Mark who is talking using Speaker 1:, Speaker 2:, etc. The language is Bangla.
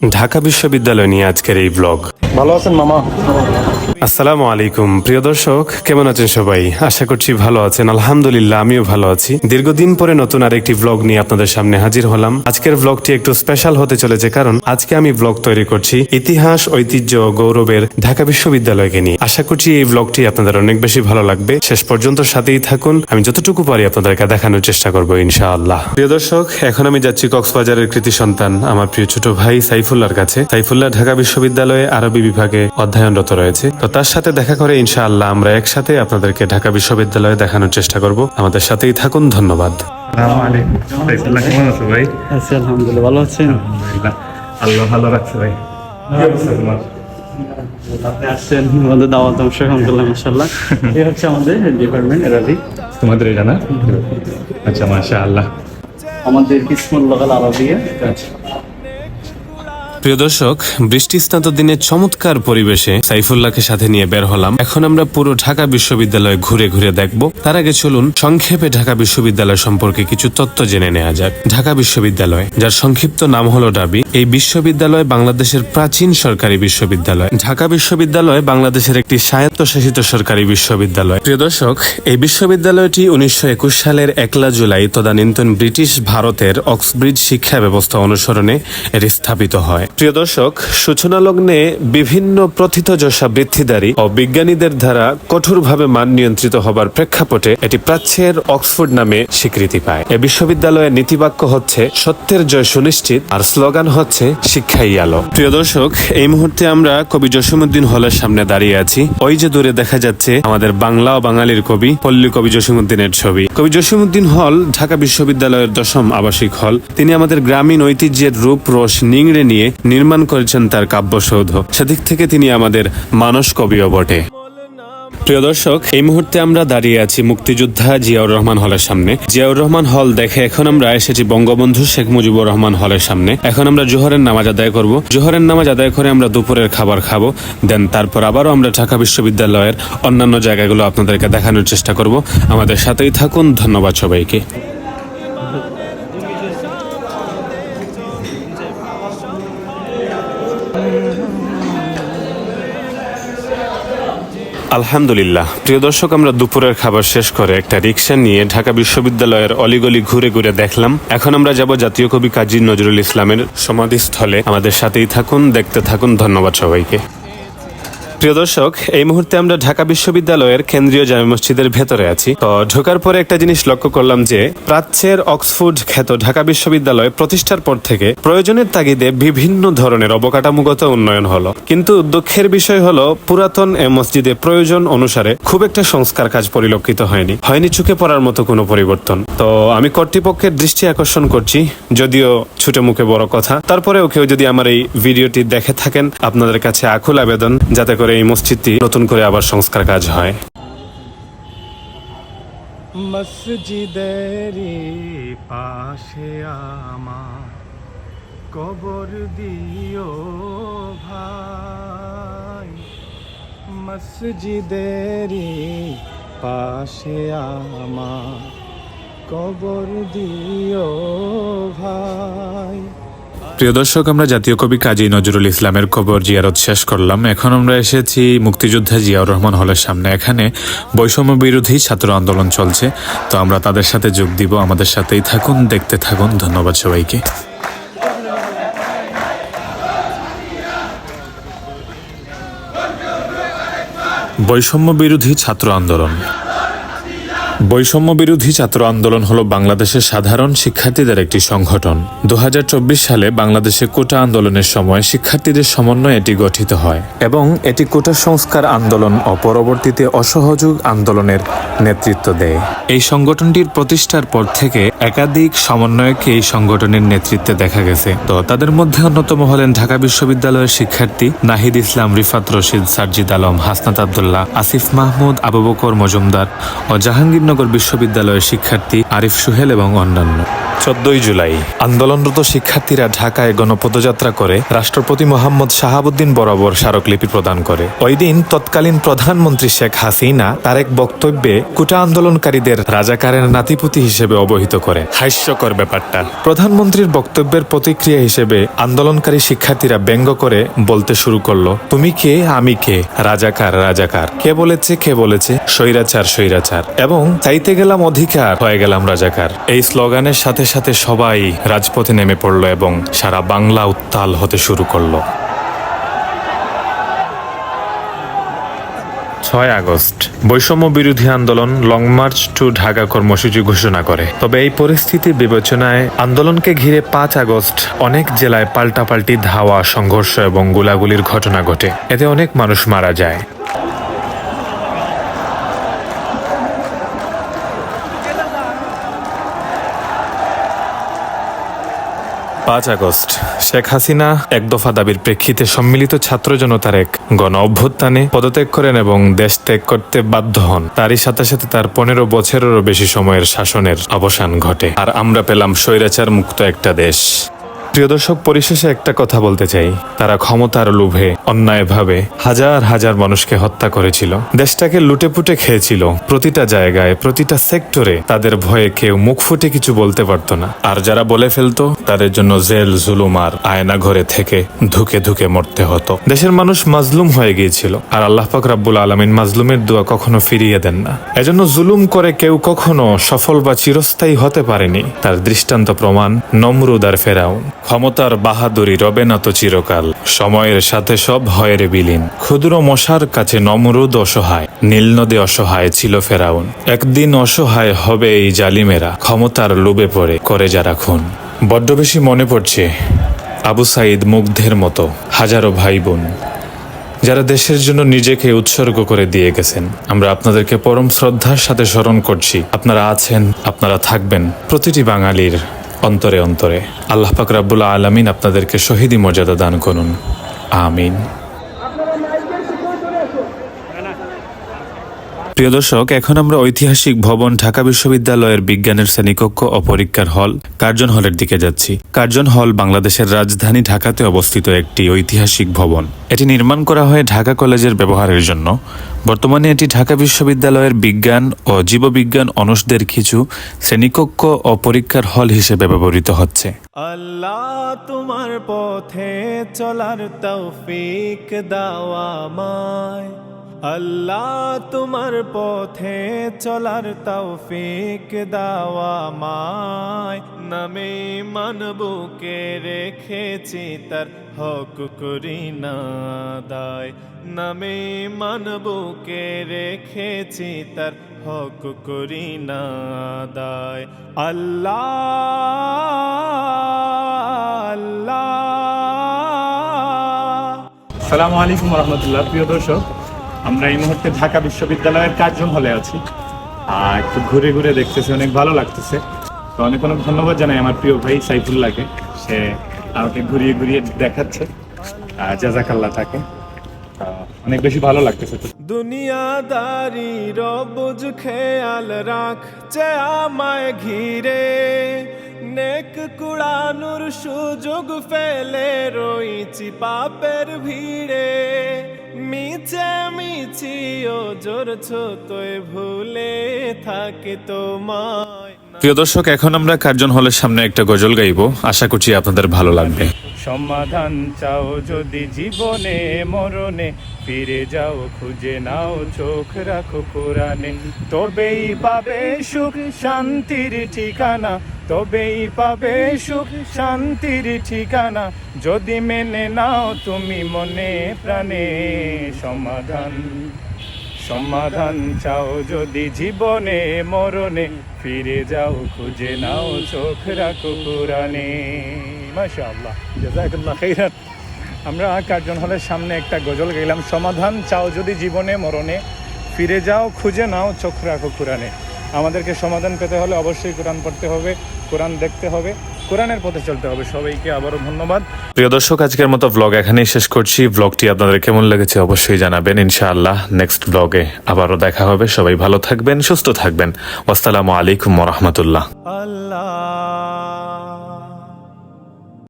Speaker 1: ঢাকা বিশ্ববিদ্যালয় নিয়ে আজকের এই ব্লগ।
Speaker 2: ভালো আছেন মামা?
Speaker 1: আসসালামু আলাইকুম প্রিয় দর্শক, কেমন আছেন সবাই? আশা করছি ভালো আছেন। আলহামদুলিল্লাহ, আমিও ভালো আছি। দীর্ঘদিন পরে নতুন আরেকটি ব্লগ নিয়ে আপনাদের সামনে হাজির হলাম। আজকের ব্লগটি একটু স্পেশাল হতে চলেছে, কারণ আজকে আমি ব্লগ তৈরি করছি ইতিহাস, ঐতিহ্য ও গৌরবের ঢাকা বিশ্ববিদ্যালয়কে নিয়ে। আশা করছি এই ব্লগটি আপনাদের অনেক বেশি ভালো লাগবে। শেষ পর্যন্ত সাথেই থাকুন, আমি যতটুকু পারি আপনাদেরকে দেখানোর চেষ্টা করবো ইনশাআল্লাহ। প্রিয় দর্শক, এখন আমি যাচ্ছি কক্সবাজারের কৃতি সন্তান আমার প্রিয় ছোট ভাই সাইফুল্লাহর কাছে। সাইফুল্লাহ ঢাকা বিশ্ববিদ্যালয়ে আরবি বিভাগে অধ্যয়নরত রয়েছে। তো তার সাথে দেখা করে ইনশাআল্লাহ আমরা একসাথে আপনাদেরকে ঢাকা বিশ্ববিদ্যালয়ে দেখানোর চেষ্টা করব। আমাদের সাথেই থাকুন, ধন্যবাদ।
Speaker 2: আসসালামু আলাইকুম। সাইফুল্লাহ, কেমন আছো ভাই?
Speaker 3: আছি আলহামদুলিল্লাহ, ভালো আছেন?
Speaker 2: আলহামদুলিল্লাহ, আল্লাহ ভালো রাখছে ভাই। কি অবস্থা তোমার?
Speaker 3: আপনি আসছেন আমাদের দাওয়াত অংশ, আলহামদুলিল্লাহ মাশাআল্লাহ। এই হচ্ছে আমাদের ডিপার্টমেন্ট আরবি।
Speaker 2: তোমাদের এটা না? আচ্ছা, মাশাআল্লাহ।
Speaker 3: আমাদের কিসমুল লাগাল আরবিয়া আছে।
Speaker 1: প্রিয় দর্শক, বৃষ্টি স্নাত দিনে চমৎকার পরিবেশে সাইফুল্লাহকে সাথে নিয়ে বের হলাম। এখন আমরা পুরো ঢাকা বিশ্ববিদ্যালয় ঘুরে ঘুরে দেখব। তার আগে চলুন সংক্ষেপে ঢাকা বিশ্ববিদ্যালয় সম্পর্কে কিছু তথ্য জেনে নেওয়া যাক। ঢাকা বিশ্ববিদ্যালয়, যার সংক্ষিপ্ত নাম হলো ঢাবি, এই বিশ্ববিদ্যালয় বাংলাদেশের প্রাচীন সরকারি বিশ্ববিদ্যালয়। ঢাকা বিশ্ববিদ্যালয় বাংলাদেশের একটি স্বায়ত্তশাসিত সরকারি বিশ্ববিদ্যালয়। প্রিয় দর্শক, এই বিশ্ববিদ্যালয়টি 1921 সালের 1 জুলাই তদানীন্তন ব্রিটিশ ভারতের অক্সব্রিজ শিক্ষা ব্যবস্থা অনুসরণে এটি স্থাপিত হয়। প্রিয় দর্শক, সূচনা লগ্নে বিভিন্ন প্রথিতযশা বৃদ্ধিদারী ও বিজ্ঞানীদের দ্বারা কঠোরভাবে মান নিয়ন্ত্রিত হবার প্রেক্ষাপটে এটি প্রাচ্যের অক্সফোর্ড নামে স্বীকৃতি পায়। এ বিশ্ববিদ্যালয়ের নীতিবাক্য হচ্ছে সত্যের জয় সুনিশ্চিত, আর স্লোগান হচ্ছে শিক্ষাই আলো। প্রিয় দর্শক, এই মুহূর্তে আমরা কবি জসীমউদ্দিন হলের সামনে দাঁড়িয়ে আছি। ওই যে দূরে দেখা যাচ্ছে আমাদের বাংলা ও বাঙালির কবি পল্লী কবি জসীমউদ্দিনের ছবি। কবি জসীমউদ্দিন হল ঢাকা বিশ্ববিদ্যালয়ের 10ম আবাসিক হল। তিনি আমাদের গ্রামীণ ঐতিহ্যের রূপ রস নিংড়ে নিয়ে নির্মাণ করেছেন তার কাব্যসৌধ। সেদিক থেকে তিনি আমাদের মানস কবিও বটে। প্রিয় দর্শক, এই মুহূর্তে আমরা দাঁড়িয়ে আছি মুক্তিযোদ্ধা জিয়াউর রহমান হলের সামনে। জিয়াউর রহমান হল দেখে এখন আমরা এসেছি বঙ্গবন্ধু শেখ মুজিবুর রহমান হলের সামনে। এখন আমরা জোহরের নামাজ আদায় করব। জোহরের নামাজ আদায় করে আমরা দুপুরের খাবার খাবো। দেন তারপর আবারও আমরা ঢাকা বিশ্ববিদ্যালয়ের অন্যান্য জায়গাগুলো আপনাদেরকে দেখানোর চেষ্টা করব। আমাদের সাথেই থাকুন, ধন্যবাদ সবাইকে। আলহামদুলিল্লাহ। প্রিয় দর্শক, আমরা দুপুরের খাবার শেষ করে একটা রিক্সা নিয়ে ঢাকা বিশ্ববিদ্যালয়ের অলিগলি ঘুরে ঘুরে দেখলাম। এখন আমরা যাব জাতীয় কবি কাজী নজরুল ইসলামের সমাধিস্থলে। আমাদের সাথেই থাকুন, দেখতে থাকুন, ধন্যবাদ সবাইকে। প্রিয় দর্শক, এই মুহূর্তে আমরা ঢাকা বিশ্ববিদ্যালয়ের কেন্দ্রীয় জামে মসজিদের ভেতরে আছি। তো ঢোকার পরে একটা জিনিস লক্ষ্য করলাম যে প্রাচ্যের অক্সফোর্ড খ্যাত ঢাকা বিশ্ববিদ্যালয় প্রতিষ্ঠার পর থেকে প্রয়োজনের তাগিদে বিভিন্ন ধরনের অবকাঠামোগত উন্নয়ন হলো, কিন্তু দুঃখের বিষয় হলো পুরাতন এ মসজিদে প্রয়োজন অনুসারে খুব একটা সংস্কার কাজ পরিলক্ষিত হয়নি চোখে পড়ার মতো কোনো পরিবর্তন। তো আমি কর্তৃপক্ষের দৃষ্টি আকর্ষণ করছি, যদিও ছুটে মুখে বড় কথা, তারপরেও কেউ যদি আমার এই ভিডিওটি দেখে থাকেন, আপনাদের কাছে আকুল আবেদন যাতে করে এই মসজিদটি নতুন করে আবার সংস্কার কাজ হয়। মসজিদেরই পাশে আমার কবর দিও ভাই, মসজিদেরই পাশে আমার কবর দিও ভাই। প্রিয় দর্শক, আমরা জাতীয় কবি কাজী নজরুল ইসলামের কবর জিয়ারত শেষ করলাম। এখন আমরা এসেছি মুক্তিযোদ্ধা জিয়াউর রহমান হলের সামনে। এখানে বৈষম্য বিরোধী ছাত্র আন্দোলন চলছে, তো আমরা তাদের সাথে যোগ দিব। আমাদের সাথেই থাকুন, দেখতে থাকুন, ধন্যবাদ সবাইকে। বৈষম্য বিরোধী ছাত্র আন্দোলন। বৈষম্য বিরোধী ছাত্র আন্দোলন হলো বাংলাদেশের সাধারণ শিক্ষার্থীদের একটি সংগঠন। 2024 সালে বাংলাদেশে কোটা আন্দোলনের সময় শিক্ষার্থীদের সমন্বয়ে এটি গঠিত হয় এবং এটি কোটা সংস্কার আন্দোলন ও পরবর্তীতে অসহযোগ আন্দোলনের নেতৃত্ব দেয়। এই সংগঠনটির প্রতিষ্ঠার পর থেকে একাধিক সমন্বয়কে এই সংগঠনের নেতৃত্বে দেখা গেছে। তো তাদের মধ্যে অন্যতম হলেন ঢাকা বিশ্ববিদ্যালয়ের শিক্ষার্থী নাহিদ ইসলাম, রিফাত রশিদ, সারজিদ আলম, হাসনাত আবদুল্লাহ, আসিফ মাহমুদ, আবু বকর মজুমদার ও জাহাঙ্গীর
Speaker 4: জাহাঙ্গীরনগর বিশ্ববিদ্যালয়ের শিক্ষার্থী আরিফ সুহেল এবং অন্যান্য। 14 জুলাই আন্দোলনরত শিক্ষার্থীরা ঢাকায় গণপদযাত্রা করে রাষ্ট্রপতি মোহাম্মদ শাহাবুদ্দিন বরাবর স্মারকলিপি প্রদান করে। ওই দিন তৎকালীন প্রধানমন্ত্রী শেখ হাসিনা তার এক বক্তব্যে কোটা আন্দোলনকারীদের রাজাকারের নাতিপুতি হিসেবে অবহিত করে। হাস্যকর ব্যাপারটা। প্রধানমন্ত্রীর বক্তব্যের প্রতিক্রিয়া হিসেবে আন্দোলনকারী শিক্ষার্থীরা ব্যঙ্গ করে বলতে শুরু করলো, তুমি কে আমি কে, রাজাকার রাজাকার, কে বলেছে স্বৈরাচার স্বৈরাচার, এবং চাইতে গেলাম অধিকার, হয়ে গেলাম রাজাকার। এই স্লোগানের সাথে সাথে সবাই রাজপথে নেমে পড়লো এবং সারা বাংলা উত্তাল হতে শুরু করলো। 6 আগস্ট বৈষম্য বিরোধী আন্দোলন লং মার্চ টু ঢাকা কর্মসূচি ঘোষণা করে। তবে এই পরিস্থিতি বিবেচনায় আন্দোলনকে ঘিরে 5 আগস্ট অনেক জেলায় পাল্টাপাল্টি ধাওয়া, সংঘর্ষ এবং গোলাগুলির ঘটনা ঘটে। এতে অনেক মানুষ মারা যায়। 5 আগস্ট শেখ হাসিনা এক দফা দাবির প্রেক্ষিতে সম্মিলিত ছাত্র জনতার এক গণ অভ্যুত্থানে পদত্যাগ করেন এবং দেশ ত্যাগ করতে বাধ্য হন। তারই সাথে সাথে তার 15 বছরেরও বেশি সময়ের শাসনের অবসান ঘটে, আর আমরা পেলাম স্বৈরাচার মুক্ত একটা দেশ। প্রিয় দর্শক, পরিশেষে একটা কথা বলতে চাই, তারা ক্ষমতার লোভে অন্যায়ভাবে হাজার হাজার মানুষকে হত্যা করেছিল, দেশটাকে লুটেপুটে খেয়েছিল। প্রতিটা জায়গায়, প্রতিটা সেক্টরে তাদের ভয়ে কেউ মুখ ফুটে কিছু বলতে পারতো না। আর যারা বলে ফেলতো তাদের জন্য জেল, জুলুম আর আয়না ঘরে থেকে ধুকে ধুকে মরতে হতো। দেশের মানুষ মাজলুম হয়ে গিয়েছিল, আর আল্লাহ পাক রাব্বুল আলামিন মাজলুমের দোয়া কখনো ফিরিয়ে দেন না। এজন্য জুলুম করে কেউ কখনো সফল বা চিরস্থায়ী হতে পারেনি। তার দৃষ্টান্ত প্রমাণ নমরুদ আর ফেরাউন। ক্ষমতার বাহাদুরি রবে না তো চিরকাল, সময়ের সাথে সব হয় রে বিলীন। ক্ষুদ্র মশার কাছে নমরুদ অসহায়, নীল নদে অসহায় ছিল ফেরাউন। একদিন অসহায় হবে এই জালিমেরা, ক্ষমতার লোভে পড়ে করে যারা খুন। বড্ড বেশি মনে পড়ছে আবু সাইদ, মুগ্ধের মতো হাজারো ভাই বোন যারা দেশের জন্য নিজেকে উৎসর্গ করে দিয়ে গেছেন। আমরা আপনাদেরকে পরম শ্রদ্ধার সাথে স্মরণ করছি। আপনারা আছেন, আপনারা থাকবেন প্রতিটি বাঙালির অন্তরে অন্তরে। আল্লাহ পাক রাব্বুল আলামিন আপনাদেরকে শহীদি মর্যাদা দান করুন, আমিন। প্রিয় দর্শক, এখন আমরা ঐতিহাসিক ভবন ঢাকা বিশ্ববিদ্যালয়ের বিজ্ঞানের শ্রেণীকক্ষ ও পরীক্ষার হল কার্জন হলের দিকে যাচ্ছি। কার্জন হল বাংলাদেশের রাজধানী ঢাকাতে অবস্থিত একটি ঐতিহাসিক ভবন। এটি নির্মাণ করা হয় ঢাকা কলেজের ব্যবহারের জন্য। বর্তমানে এটি ঢাকা বিশ্ববিদ্যালয়ের বিজ্ঞান ও জীববিজ্ঞান অনুষদের কিছু শ্রেণীকক্ষ ও পরীক্ষার হল হিসেবে ব্যবহৃত হচ্ছে।
Speaker 5: আল্লাহ তোমার পথে চলার তৌফিক দাও আমায়, আল্লাহ তোমার পথে চলার তৌফিক দাও আমায়। নামে মানবুকে রেখেছি তার হক করি না দায়, নামে মানবুকে রেখেছি তার হক করি না দায়। আল্লাহ আল্লাহ।
Speaker 2: আসসালামু আলাইকুম রহমতুল্লাহ। প্রিয় দর্শক, আমরা এই মুহূর্তে ঢাকা বিশ্ববিদ্যালয়ের কার্জন হলে আছি। একটু ঘুরে ঘুরে দেখতেছি, অনেক ভালো লাগতেছে। তো অনেক অনেক ধন্যবাদ জানাই আমার প্রিয় ভাই সাইফুল্লাহকে, সে আমাকে ঘুরিয়ে ঘুরিয়ে দেখাচ্ছে। জাযাকাল্লাহ তাকে, অনেক বেশি ভালো লাগতেছে।
Speaker 5: দুনিয়াদারির বুঝ খেয়াল রাখছে আমায় ঘিরে, নেক কুড়ানোর সুযোগ ফেলে রইছি পাপের ভিড়ে। মিছে মিছি ও জোরছ তোয় ভুলে থাকে তোমায়।
Speaker 4: প্রিয় দর্শক, এখন আমরা কার্জন হলের সামনে একটা গজল গাইবো, আশা করছি আপনাদের ভালো লাগবে।
Speaker 2: সমাধান চাও যদি জীবনে মরণে, ফিরে যাও খুঁজে নাও চোখ রাখো কোরআনে। তবেই পাবে সুখ শান্তির ঠিকানা, তবেই পাবে সুখ শান্তির ঠিকানা। যদি মেনে নাও তুমি মনে প্রাণে সমাধান, সমাধান চাও যদি জীবনে মরণে, ফিরে যাও খুঁজে নাও চোখ রাখো কোরআনে। মাশাআল্লাহ, জাযাকাল্লাহ খাইরান। আমরা কার্জন হলের সামনে একটা গজল গাইলাম, সমাধান চাও যদি জীবনে মরণে, ফিরে যাও খুঁজে নাও চোখ রাখো কোরআনে। আমাদেরকে সমাধান পেতে হলে অবশ্যই কোরআন পড়তে হবে, কোরআন দেখতে হবে, কোরআনের পথে চলতে হবে। সবাইকে আবারও ধন্যবাদ।
Speaker 4: প্রিয় দর্শক, আজকের মতো ব্লগ এখানেই শেষ করছি। ব্লগটি আপনাদের কেমন লেগেছে অবশ্যই জানাবেন। ইনশাআল্লাহ নেক্সট ব্লগে আবারও দেখা হবে। সবাই ভালো থাকবেন, সুস্থ থাকবেন। আসসালামু আলাইকুম ওয়া রাহমাতুল্লাহ।
Speaker 5: আল্লাহ